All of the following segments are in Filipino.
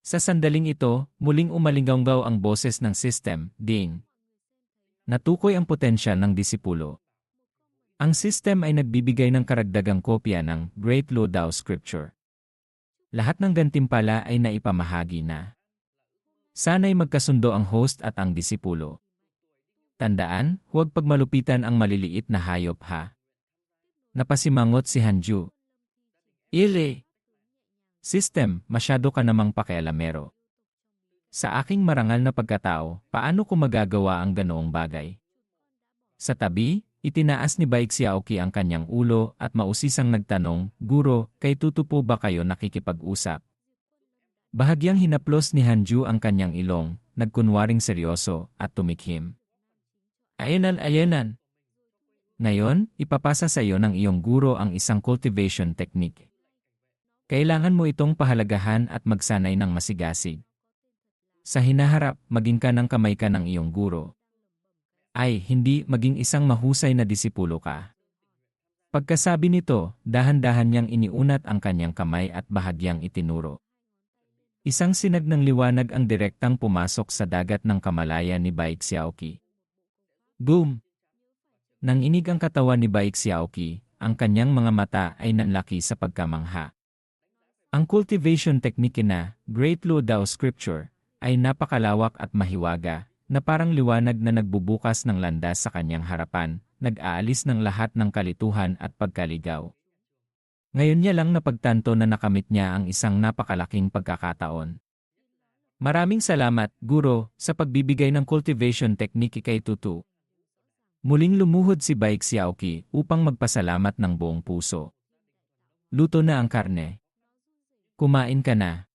Sa sandaling ito, muling umalinggaw ang boses ng system, ding. Natukoy ang potensya ng disipulo. Ang system ay nagbibigay ng karagdagang kopya ng Great Law Dao Scripture. Lahat ng gantimpala ay naipamahagi na. Sana'y magkasundo ang host at ang disipulo. Tandaan, huwag pagmalupitan ang maliliit na hayop ha. Napasimangot si Hanju. Ile! System, masyado ka namang pakialamero. Sa aking marangal na pagkatao, paano ko magagawa ang ganoong bagay? Sa tabi, itinaas ni Baik Xiaoqi ang kanyang ulo at mausisang nagtanong, Guro, kay tutupo ba kayo nakikipag-usap? Bahagyang hinaplos ni Hanju ang kanyang ilong, nagkunwaring seryoso, at tumikhim. Ayenan. Ngayon, ipapasa sa iyo ng iyong guro ang isang cultivation technique. Kailangan mo itong pahalagahan at magsanay ng masigasig. Sa hinaharap, maging kanang kamay ka ng iyong guro. Ay, hindi maging isang mahusay na disipulo ka. Pagkasabi nito, dahan-dahan niyang iniunat ang kanyang kamay at bahagyang itinuro. Isang sinag ng liwanag ang direktang pumasok sa dagat ng kamalaya ni Baik Xiaoqi. Boom! Nang inig ang katawan ni Baik Xiaoqi, ang kanyang mga mata ay nanlaki sa pagkamangha. Ang cultivation technique na Great Law Dao Scripture ay napakalawak at mahiwaga na parang liwanag na nagbubukas ng landas sa kanyang harapan, nag-aalis ng lahat ng kalituhan at pagkaligaw. Ngayon niya lang napagtanto na nakamit niya ang isang napakalaking pagkakataon. Maraming salamat, Guro, sa pagbibigay ng cultivation technique kay Tutu. Muling lumuhod si Baik Xiaoqi upang magpasalamat ng buong puso. Luto na ang karne. Kumain ka na.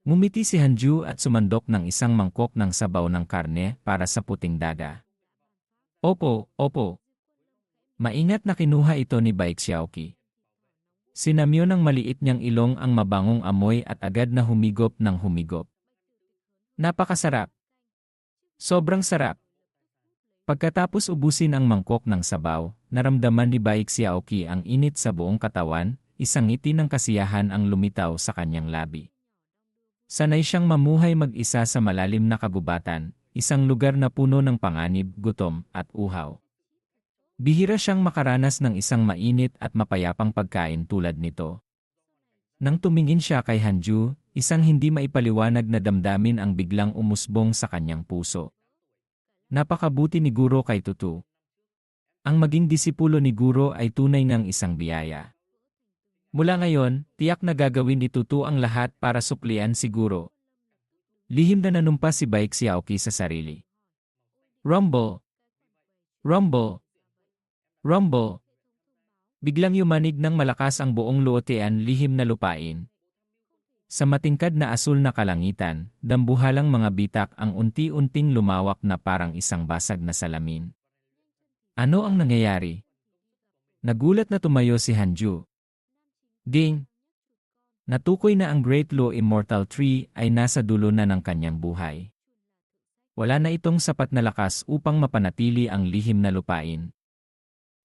Ngumiti si Hanju at sumandok ng isang mangkok ng sabaw ng karne para sa puting daga. Opo. Maingat na kinuha ito ni Baik Xiaoqi. Sinamyo ng maliit niyang ilong ang mabangong amoy at agad na humigop ng humigop. Napakasarap. Sobrang sarap. Pagkatapos ubusin ang mangkok ng sabaw, naramdaman ni Baik Xiaoqi ang init sa buong katawan, isang ngiti ng kasiyahan ang lumitaw sa kanyang labi. Sanay siyang mamuhay mag-isa sa malalim na kagubatan, isang lugar na puno ng panganib, gutom, at uhaw. Bihira siyang makaranas ng isang mainit at mapayapang pagkain tulad nito. Nang tumingin siya kay Hanju, isang hindi maipaliwanag na damdamin ang biglang umusbong sa kanyang puso. Napakabuti ni Guro kay Tutu. Ang maging disipulo ni Guro ay tunay ng isang biyaya. Mula ngayon, tiyak na gagawin ni Tutu ang lahat para suplian si Guro. Lihim na nanumpas si Baik Xiaoqi sa sarili. Rumble! Rumble! Rumble! Biglang yumanig ng malakas ang buong luotean lihim na lupain. Sa matingkad na asul na kalangitan, dambuhalang mga bitak ang unti-unting lumawak na parang isang basag na salamin. Ano ang nangyayari? Nagulat na tumayo si Hanju. Ding! Natukoy na ang Great Law Immortal Tree ay nasa dulo na ng kanyang buhay. Wala na itong sapat na lakas upang mapanatili ang lihim na lupain.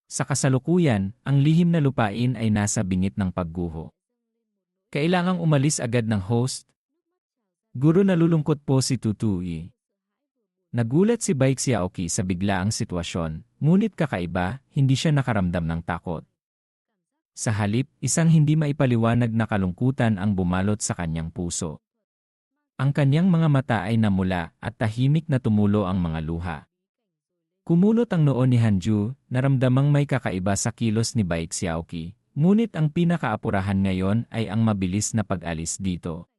Sa kasalukuyan, ang lihim na lupain ay nasa bingit ng pagguho. Kailangang umalis agad ng host. Guro, nalulungkot po si Tutui. Nagulat si Baik Xiaoqi sa biglaang sitwasyon, ngunit kakaiba, hindi siya nakaramdam ng takot. Sa halip, isang hindi maipaliwanag na kalungkutan ang bumalot sa kanyang puso. Ang kanyang mga mata ay namula at tahimik na tumulo ang mga luha. Kumulot ang noo ni Hanju, naramdamang may kakaiba sa kilos ni Baik Xiaoqi, ngunit ang pinakaapurahan ngayon ay ang mabilis na pag-alis dito.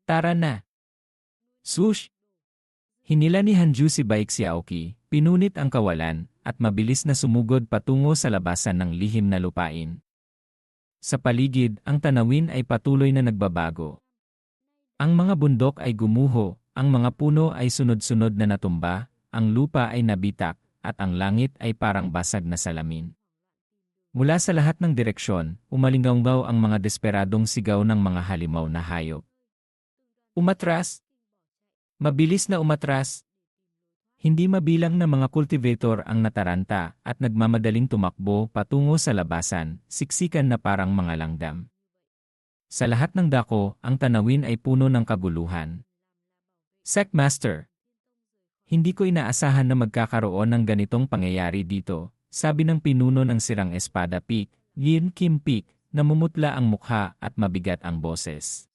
Tara na! Sush! Hinila ni Hanju si Baik Xiaoqi, pinunit ang kawalan, at mabilis na sumugod patungo sa labasan ng lihim na lupain. Sa paligid, ang tanawin ay patuloy na nagbabago. Ang mga bundok ay gumuho, ang mga puno ay sunod-sunod na natumba, ang lupa ay nabitak, at ang langit ay parang basag na salamin. Mula sa lahat ng direksyon, umalinggaw ang mga desperadong sigaw ng mga halimaw na hayop. Umatras! Mabilis na umatras! Hindi mabilang na mga cultivator ang nataranta at nagmamadaling tumakbo patungo sa labasan, siksikan na parang mga langgam. Sa lahat ng dako, ang tanawin ay puno ng kaguluhan. Secmaster. Hindi ko inaasahan na magkakaroon ng ganitong pangyayari dito, sabi ng pinuno ng Sirang Espada Peak, Yin Kim Peak, namumutla ang mukha at mabigat ang boses.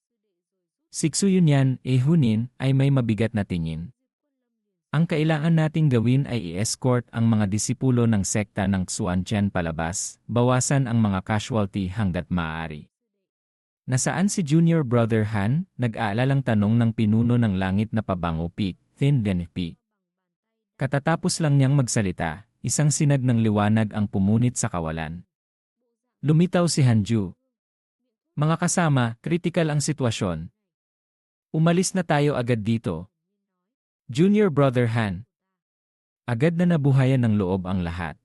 Si Xuyunyan, Hunin, ay may mabigat na tingin. Ang kailangan nating gawin ay i-escort ang mga disipulo ng sekta ng Xuantian palabas, bawasan ang mga casualty hanggat maaari. Nasaan si Junior Brother Han? Nag-aalalang tanong ng pinuno ng langit na pabango Peak, Thin Den Peak. Katatapos lang niyang magsalita, isang sinag ng liwanag ang pumunit sa kawalan. Lumitaw si Hanju. Mga kasama, kritikal ang sitwasyon. Umalis na tayo agad dito. Junior Brother Han. Agad na nabuhayan ng loob ang lahat.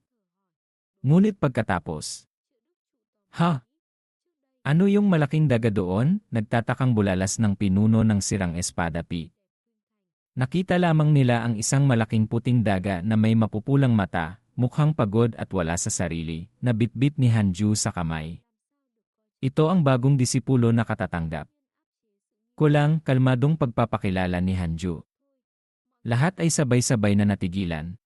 Ngunit pagkatapos. Ha? Ano yung malaking daga doon? Nagtatakang bulalas ng pinuno ng Sirang Espada Peak. Nakita lamang nila ang isang malaking puting daga na may mapupulang mata, mukhang pagod at wala sa sarili, na bitbit ni Hanju sa kamay. Ito ang bagong disipulo na katatanggap. Kulang, kalmadong pagpapakilala ni Hanju. Lahat ay sabay-sabay na natigilan.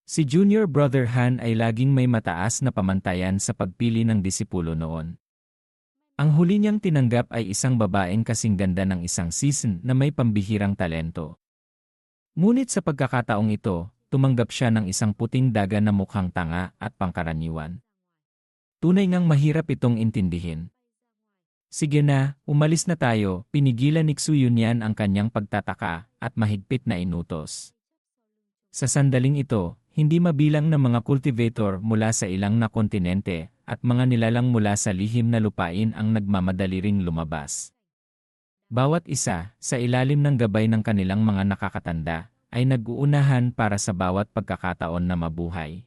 Si Junior Brother Han ay laging may mataas na pamantayan sa pagpili ng disipulo noon. Ang huli niyang tinanggap ay isang babaeng kasing ganda ng isang season na may pambihirang talento. Ngunit sa pagkakataong ito, tumanggap siya ng isang puting daga na mukhang tanga at pangkaraniwan. Tunay ngang mahirap itong intindihin. Sige na, umalis na tayo, pinigilan ni Xuyunyan ang kanyang pagtataka at mahigpit na inutos. Sa sandaling ito, hindi mabilang na mga cultivator mula sa ilang na kontinente at mga nilalang mula sa lihim na lupain ang nagmamadali ring lumabas. Bawat isa, sa ilalim ng gabay ng kanilang mga nakakatanda, ay nag-uunahan para sa bawat pagkakataon na mabuhay.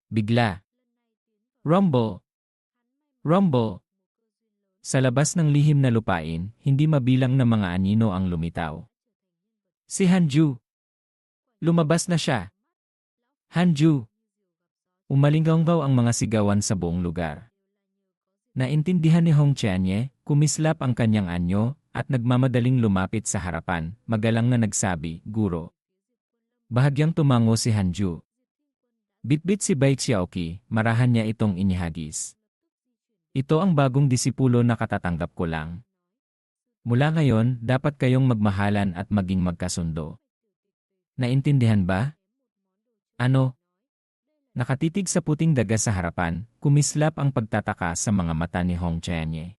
Bigla. Rumble! Rumble! Sa labas ng lihim na lupain, hindi mabilang na mga anino ang lumitaw. Si Hanju! Lumabas na siya! Hanju! Umalinggaw ang mga sigawan sa buong lugar. Naintindihan ni Hong Qianye, kumislap ang kanyang anyo, at nagmamadaling lumapit sa harapan, magalang na nagsabi, Guro. Bahagyang tumango si Hanju. Bitbit si Bai Xiaoqi, marahan niya itong inihagis. Ito ang bagong disipulo na katatanggap ko lang. Mula ngayon, dapat kayong magmahalan at maging magkasundo. Naintindihan ba? Ano? Nakatitig sa puting daga sa harapan, kumislap ang pagtataka sa mga mata ni Hong Qianye.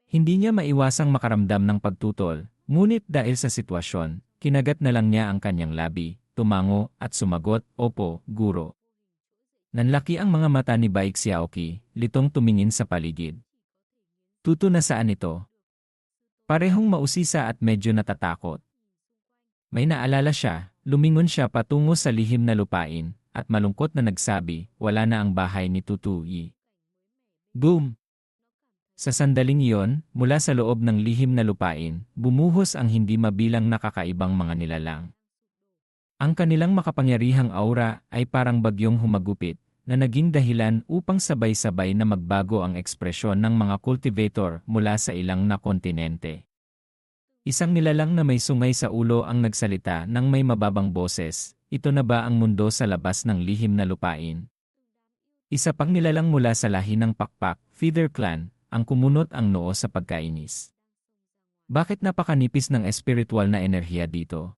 Hindi niya maiwasang makaramdam ng pagtutol, ngunit dahil sa sitwasyon, kinagat na lang niya ang kanyang labi, tumango at sumagot, Opo, Guro. Nanlaki ang mga mata ni Bai Xiaoqi, litong tumingin sa paligid. Tuto na saan ito? Parehong mausisa at medyo natatakot. May naalala siya, lumingon siya patungo sa lihim na lupain, at malungkot na nagsabi, wala na ang bahay ni Tutu Yi. Boom! Sa sandaling iyon, mula sa loob ng lihim na lupain, bumuhos ang hindi mabilang nakakaibang mga nilalang. Ang kanilang makapangyarihang aura ay parang bagyong humagupit, na naging dahilan upang sabay-sabay na magbago ang ekspresyon ng mga cultivator mula sa ilang na kontinente. Isang nilalang na may sungay sa ulo ang nagsalita ng may mababang boses, ito na ba ang mundo sa labas ng lihim na lupain? Isa pang nilalang mula sa lahi ng Pakpak, Feather Clan, ang kumunot ang noo sa pagkainis. Bakit napakanipis ng espiritual na enerhiya dito?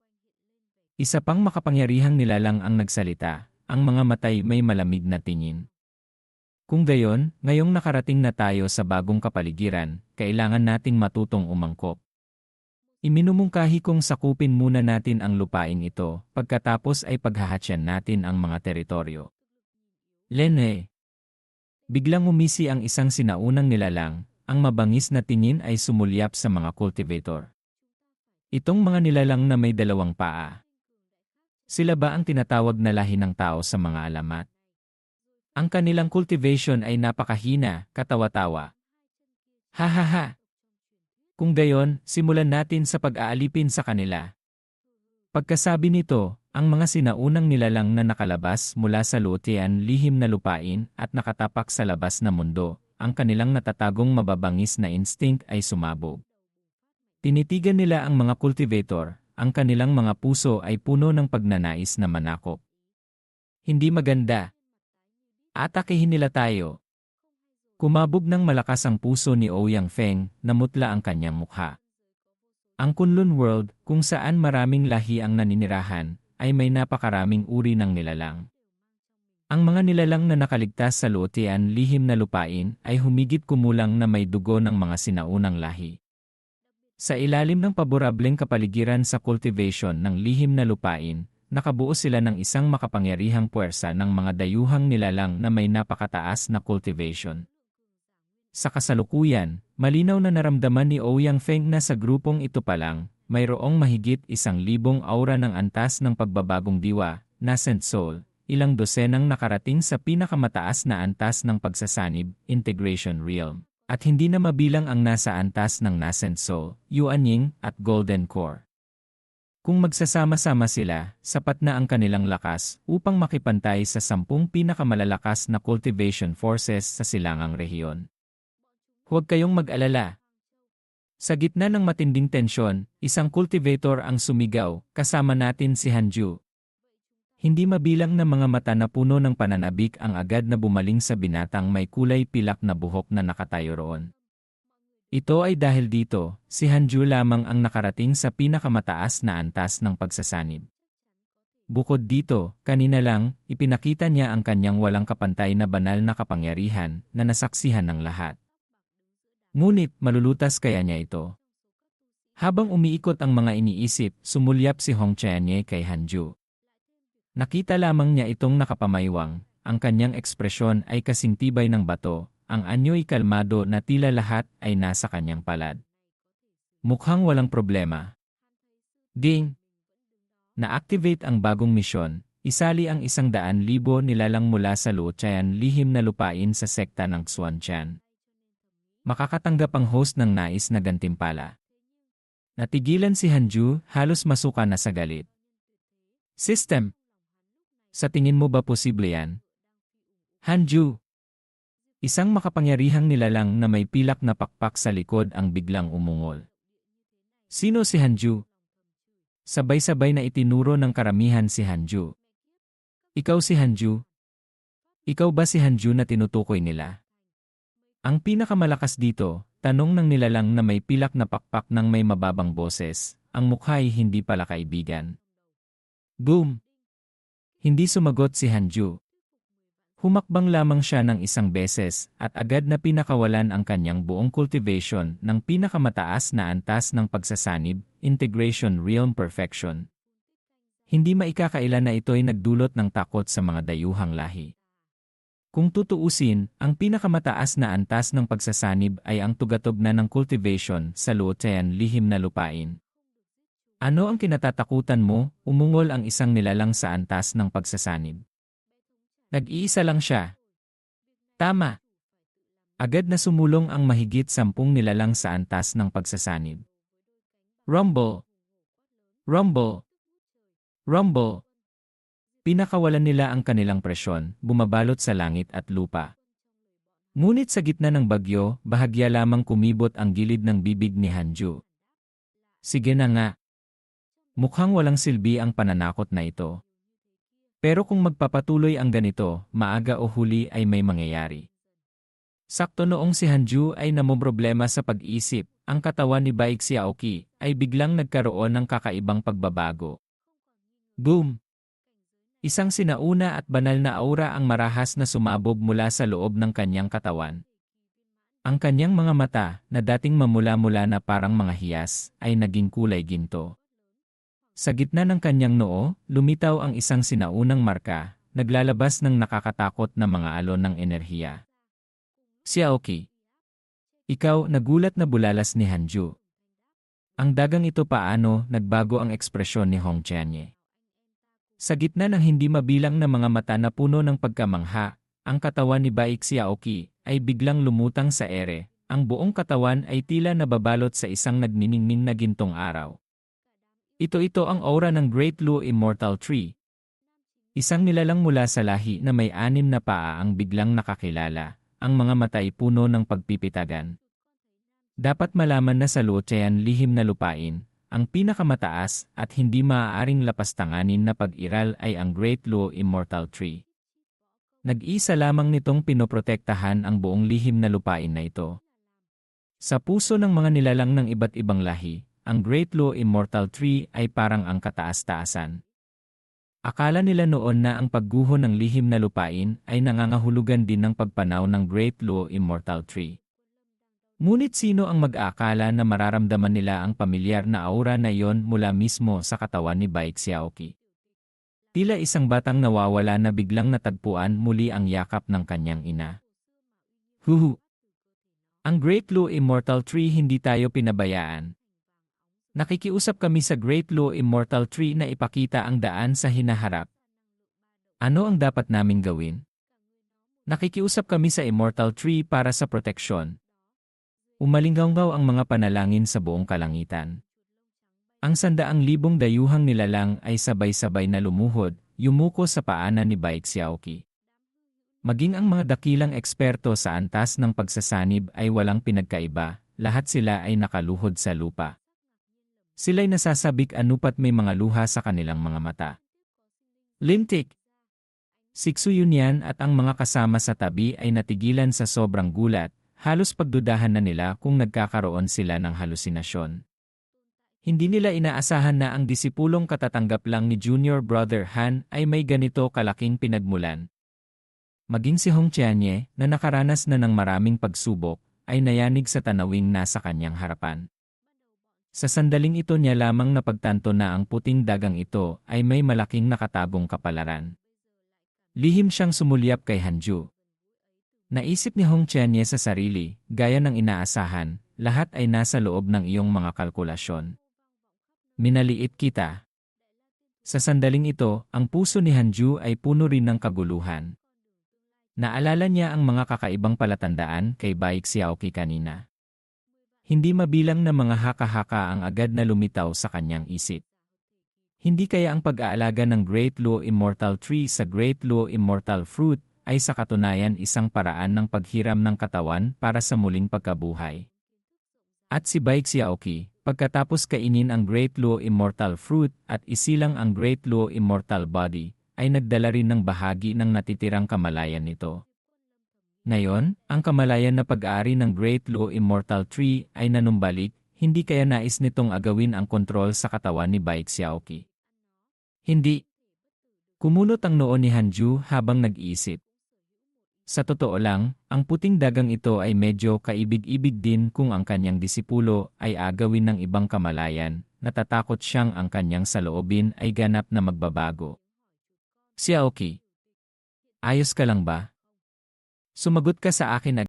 Isa pang makapangyarihang nilalang ang nagsalita, ang mga matay may malamig na tingin. Kung gayon, ngayong nakarating na tayo sa bagong kapaligiran, kailangan nating matutong umangkop. Iminumungkahi kong sakupin muna natin ang lupain ito, pagkatapos ay paghahatsyan natin ang mga teritoryo. Lene. Biglang umisi ang isang sinaunang nilalang, ang mabangis na tingin ay sumulyap sa mga cultivator. Itong mga nilalang na may dalawang paa. Sila ba ang tinatawag na lahi ng tao sa mga alamat? Ang kanilang cultivation ay napakahina, katawa-tawa. Ha ha ha! Kung gayon, simulan natin sa pag-aalipin sa kanila. Pagkasabi nito, ang mga sinaunang nilalang na nakalabas mula sa lutean lihim na lupain at nakatapak sa labas na mundo, ang kanilang natatagong mababangis na instinct ay sumabog. Tinitigan nila ang mga cultivator, ang kanilang mga puso ay puno ng pagnanais na manakop. Hindi maganda. Atakehin nila tayo. Kumabog ng malakas ang puso ni Ouyang Feng, namutla ang kanyang mukha. Ang Kunlun World, kung saan maraming lahi ang naninirahan, ay may napakaraming uri ng nilalang. Ang mga nilalang na nakaligtas sa Luotian lihim na lupain ay humigit kumulang na may dugo ng mga sinaunang lahi. Sa ilalim ng paborableng kapaligiran sa cultivation ng lihim na lupain, nakabuo sila ng isang makapangyarihang puwersa ng mga dayuhang nilalang na may napakataas na cultivation. Sa kasalukuyan, malinaw na naramdaman ni Ouyang Feng na sa grupong ito pa lang, mayroong mahigit 1,000 aura ng antas ng pagbabagong diwa, nascent soul, ilang dosenang nakarating sa pinakamataas na antas ng pagsasanib, integration realm, at hindi na mabilang ang nasa antas ng nascent soul, Yuanying, at golden core. Kung magsasama-sama sila, sapat na ang kanilang lakas upang makipantay sa 10 pinakamalalakas na cultivation forces sa silangang rehiyon. Huwag kayong mag-alala. Sa gitna ng matinding tensyon, isang cultivator ang sumigaw, kasama natin si Hanju. Hindi mabilang na mga mata na puno ng pananabik ang agad na bumaling sa binatang may kulay pilak na buhok na nakatayo roon. Ito ay dahil dito, si Hanju lamang ang nakarating sa pinakamataas na antas ng pagsasanib. Bukod dito, kanina lang, ipinakita niya ang kanyang walang kapantay na banal na kapangyarihan na nasaksihan ng lahat. Ngunit, malulutas kaya niya ito? Habang umiikot ang mga iniisip, sumulyap si Hong Qianye kay Hanju. Nakita lamang niya itong nakapamaywang, ang kanyang ekspresyon ay kasing tibay ng bato, ang anyo'y kalmado na tila lahat ay nasa kanyang palad. Mukhang walang problema. Ding! Na-activate ang bagong misyon, isali ang 100,000 nilalang mula sa Luotian lihim na lupain sa sekta ng Xuantian. Makakatanggap ang host ng nais na gantimpala. Natigilan si Hanju, halos masuka na sa galit. System! Sa tingin mo ba posible yan? Hanju! Isang makapangyarihang nilalang na may pilak na pakpak sa likod ang biglang umungol. Sino si Hanju? Sabay-sabay na itinuro ng karamihan si Hanju. Ikaw si Hanju? Ikaw ba si Hanju na tinutukoy nila? Ang pinakamalakas dito, tanong ng nilalang na may pilak na pakpak ng may mababang boses, ang mukha'y hindi pala kaibigan. Boom! Hindi sumagot si Hanju. Humakbang lamang siya ng 1 beses at agad na pinakawalan ang kanyang buong cultivation ng pinakamataas na antas ng pagsasanib, integration realm perfection. Hindi maikakailan na ito'y nagdulot ng takot sa mga dayuhang lahi. Kung tutuusin, ang pinakamataas na antas ng pagsasanib ay ang tugatog na ng cultivation sa Luotian lihim na lupain. Ano ang kinatatakutan mo? Umungol ang isang nilalang sa antas ng pagsasanib. Nag-iisa lang siya. Tama. Agad na sumulong ang mahigit 10 nilalang sa antas ng pagsasanib. Rumble! Rumble! Rumble! Pinakawalan nila ang kanilang presyon, bumabalot sa langit at lupa. Ngunit sa gitna ng bagyo, bahagya lamang kumibot ang gilid ng bibig ni Hanju. Sige na nga. Mukhang walang silbi ang pananakot na ito. Pero kung magpapatuloy ang ganito, maaga o huli ay may mangyayari. Sakto noong si Hanju ay namomroblema sa pag-isip, ang katawan ni Baek Xiaoqi ay biglang nagkaroon ng kakaibang pagbabago. Boom! Isang sinauna at banal na aura ang marahas na sumabog mula sa loob ng kanyang katawan. Ang kanyang mga mata, na dating mamula-mula na parang mga hiyas, ay naging kulay ginto. Sa gitna ng kanyang noo, lumitaw ang isang sinaunang marka, naglalabas ng nakakatakot na mga alon ng enerhiya. Xiaoqi. Ikaw, nagulat na bulalas ni Hanju. Ang dagang ito paano, nagbago ang ekspresyon ni Hong Qianye. Sa gitna ng hindi mabilang na mga mata na puno ng pagkamangha, ang katawan ni Baek Xiaoqi ay biglang lumutang sa ere, ang buong katawan ay tila nababalot sa isang nagniningning na gintong araw. Ito ang aura ng Great Luo Immortal Tree. Isang nilalang mula sa lahi na may 6 na paa ang biglang nakakilala, ang mga mata ay puno ng pagpipitagan. Dapat malaman na sa Luotian lihim na lupain, ang pinakamataas at hindi maaaring lapastanganin na pag-iral ay ang Great Luo Immortal Tree. Nag-isa lamang nitong pinoprotektahan ang buong lihim na lupain na ito. Sa puso ng mga nilalang ng iba't ibang lahi, ang Great Luo Immortal Tree ay parang ang kataas-taasan. Akala nila noon na ang pagguho ng lihim na lupain ay nangangahulugan din ng pagpanaw ng Great Luo Immortal Tree. Ngunit sino ang mag-aakala na mararamdaman nila ang pamilyar na aura na iyon mula mismo sa katawan ni Baek Xiaoqi? Tila isang batang nawawala na biglang natagpuan muli ang yakap ng kanyang ina. Huhu! Ang Great Luo Immortal Tree hindi tayo pinabayaan. Nakikiusap kami sa Great Luo Immortal Tree na ipakita ang daan sa hinaharap. Ano ang dapat naming gawin? Nakikiusap kami sa Immortal Tree para sa proteksyon. Umalinggaw ang mga panalangin sa buong kalangitan. Ang 100,000 dayuhang nilalang ay sabay-sabay na lumuhod, yumuko sa paanan ni Baek Xiaoqi. Maging ang mga dakilang eksperto sa antas ng pagsasanib ay walang pinagkaiba, lahat sila ay nakaluhod sa lupa. Sila'y nasasabik anupat may mga luha sa kanilang mga mata. Lintik! Siksu Yunyan at ang mga kasama sa tabi ay natigilan sa sobrang gulat, halos pagdudahan na nila kung nagkakaroon sila ng halusinasyon. Hindi nila inaasahan na ang disipulong katatanggap lang ni Junior Brother Han ay may ganito kalaking pinagmulan. Maging si Hong Qianye, na nakaranas na ng maraming pagsubok, ay nayanig sa tanawing nasa kanyang harapan. Sa sandaling ito niya lamang napagtanto na ang puting dagang ito ay may malaking nakatabong kapalaran. Lihim siyang sumulyap kay Hanju. Naisip ni Hong Qianye sa sarili, gaya ng inaasahan, lahat ay nasa loob ng iyong mga kalkulasyon. Minaliit kita. Sa sandaling ito, ang puso ni Hanju ay puno rin ng kaguluhan. Naalala niya ang mga kakaibang palatandaan kay Baek Xiaoqi kanina. Hindi mabilang na mga haka-haka ang agad na lumitaw sa kanyang isip. Hindi kaya ang pag-aalaga ng Great Luo Immortal Tree sa Great Luo Immortal Fruit ay sa katunayan isang paraan ng paghiram ng katawan para sa muling pagkabuhay. At si Baek Xiaoqi, pagkatapos kainin ang Great Luo Immortal Fruit at isilang ang Great Luo Immortal Body, ay nagdala rin ng bahagi ng natitirang kamalayan nito. Ngayon, ang kamalayan na pag-aari ng Great Luo Immortal Tree ay nanumbalik, hindi kaya nais nitong agawin ang kontrol sa katawan ni Baek Xiaoqi. Hindi. Kumunot ang noo ni Hanju habang nag-iisip. Sa totoo lang, ang puting dagang ito ay medyo kaibig-ibig din kung ang kanyang disipulo ay agawin ng ibang kamalayan, natatakot siyang ang kanyang saloobin ay ganap na magbabago. Xiaoqi, ayos ka lang ba? Sumagot ka sa akin agad.